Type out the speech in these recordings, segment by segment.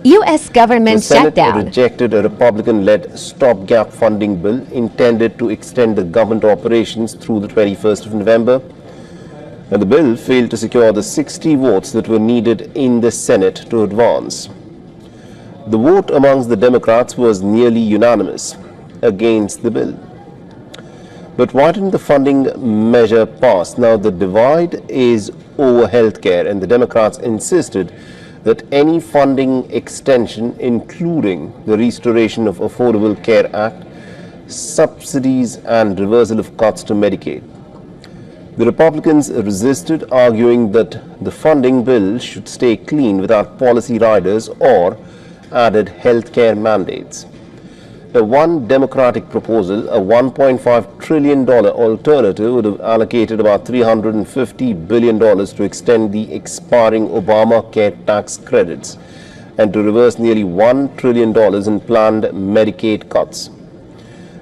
U.S. government The Senate shutdown. rejected a Republican-led stopgap funding bill intended to extend the government operations through the 21st of November, and the bill failed to secure the 60 votes that were needed in the Senate to advance. The vote amongst the Democrats was nearly unanimous against the bill. But why didn't the funding measure pass? Now, the divide is over healthcare, and the Democrats insisted that any funding extension, including the Restoration of Affordable Care Act, subsidies and reversal of cuts to Medicaid. The Republicans resisted, arguing that the funding bill should stay clean without policy riders or added healthcare mandates. Now, one Democratic proposal, a $1.5 trillion alternative, would have allocated about $350 billion to extend the expiring Obamacare tax credits and to reverse nearly $1 trillion in planned Medicaid cuts.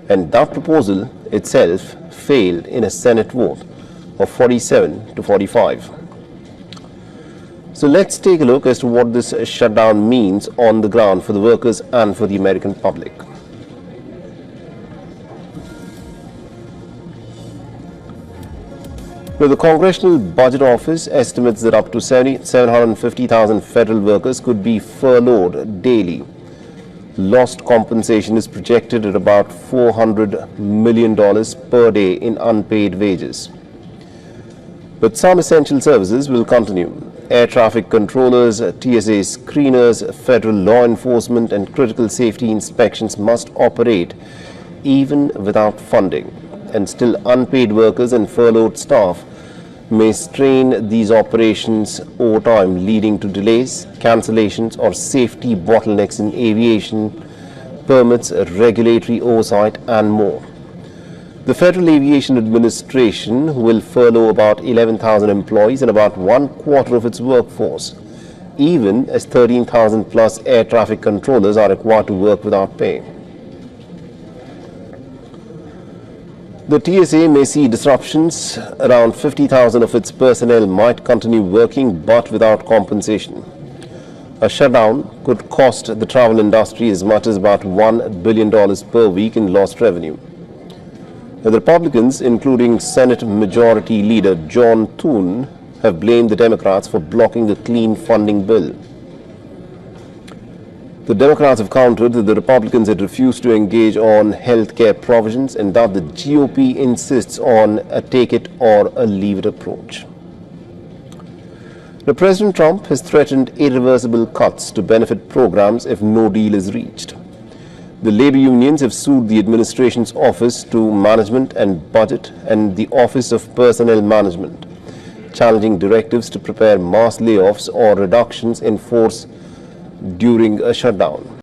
And that proposal itself failed in a Senate vote of 47 to 45. So let's take a look as to what this shutdown means on the ground for the workers and for the American public. Now, the Congressional Budget Office estimates that up to 750,000 federal workers could be furloughed daily. Lost compensation is projected at about $400 million per day in unpaid wages. But some essential services will continue. Air traffic controllers, TSA screeners, federal law enforcement and critical safety inspections must operate even without funding. And still unpaid workers and furloughed staff may strain these operations over time, leading to delays, cancellations or safety bottlenecks in aviation, permits, regulatory oversight and more. The Federal Aviation Administration will furlough about 11,000 employees and about 1/4 of its workforce, even as 13,000 plus air traffic controllers are required to work without pay. The TSA may see disruptions. Around 50,000 of its personnel might continue working but without compensation. A shutdown could cost the travel industry as much as about $1 billion per week in lost revenue. The Republicans, including Senate Majority Leader John Thune, have blamed the Democrats for blocking the clean funding bill. The Democrats have countered that the Republicans had refused to engage on health care provisions and that the GOP insists on a take it or a leave it approach. Now, President Trump has threatened irreversible cuts to benefit programs if no deal is reached. The labor unions have sued the administration's Office to Management and Budget and the Office of Personnel Management, challenging directives to prepare mass layoffs or reductions in force during a shutdown.